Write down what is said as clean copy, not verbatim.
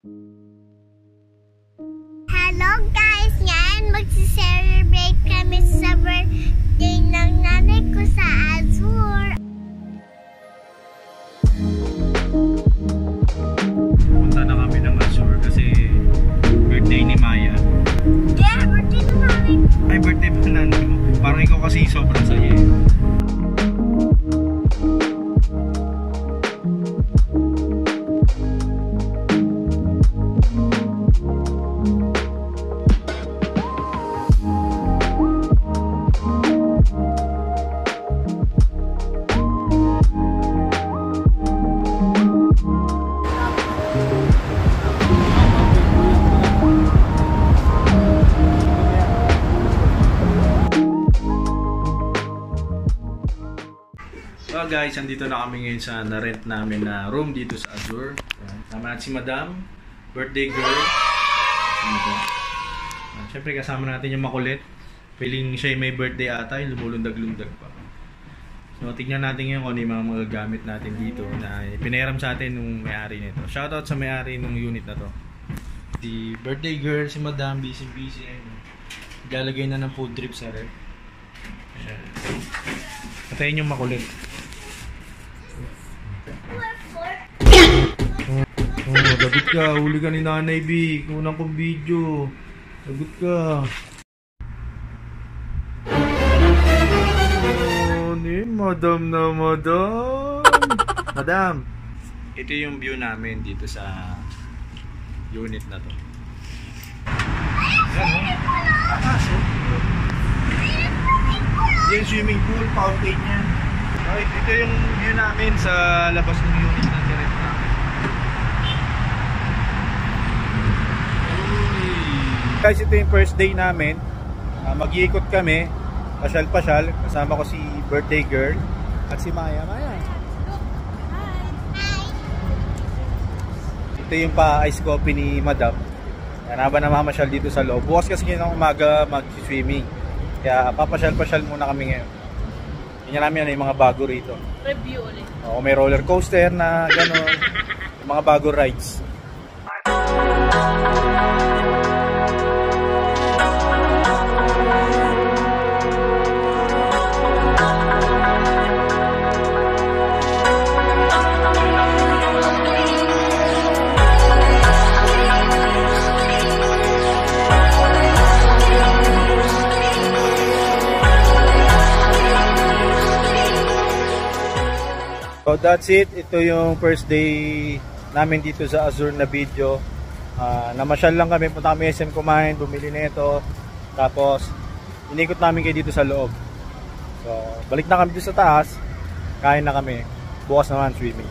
Hello guys! Ngayon magsi-celebrate kami sa birthday ng nanay ko sa Azur. Punta na kami ng Azur kasi birthday ni Maya. Yeah, birthday na namin. Ay, birthday pa nanay mo. Parang ikaw kasi sobrang saya eh. So guys, andito na kami ngayon sa na-rent namin na room dito sa Azur. Kasama natin si Madam, birthday girl. Siyempre kasama natin yung makulit. Feeling siya may birthday ata, yung lumulundag-lundag pa. So tignan natin ngayon kung ano yung mga magagamit natin dito na pinahiram sa atin nung may-ari nito. Shoutout sa may-ari ng unit na to. Si birthday girl, si Madam, busy-busy. Ilalagay na ng food drip sa ref. Patayin yung makulit. Lagot ka, huli ka ni Nanay B. Unang kong video. Lagot ka. Oh, ni Madam na Madam. Madam, ito yung view namin dito sa unit na to. Yan, swimming pool, fountain yan. Okay, ito yung view namin sa labas ng unit na direct namin. Guys, ito yung first day namin. Mag-iikot kami, pasyal-pasyal. Kasama ko si birthday girl at si Maya. Maya. Ito yung pa-ice coffee ni Madam. Yan, habang namamasyal dito sa loob. Bukas kasi ng umaga mag-swimming. Kaya papasyal-pasyal muna kami ngayon. Tingnan namin yung mga bago rito. Review ulit. Oo, may roller coaster na gano'n. Mga bago rides. So that's it. Ito yung first day namin dito sa Azur na video. Namasyal lang kami, punta kami SM kumain, bumili nito. Tapos inikot namin kayo dito sa loob. So balik na kami dito sa taas. Kain na kami. Bukas naman swimming.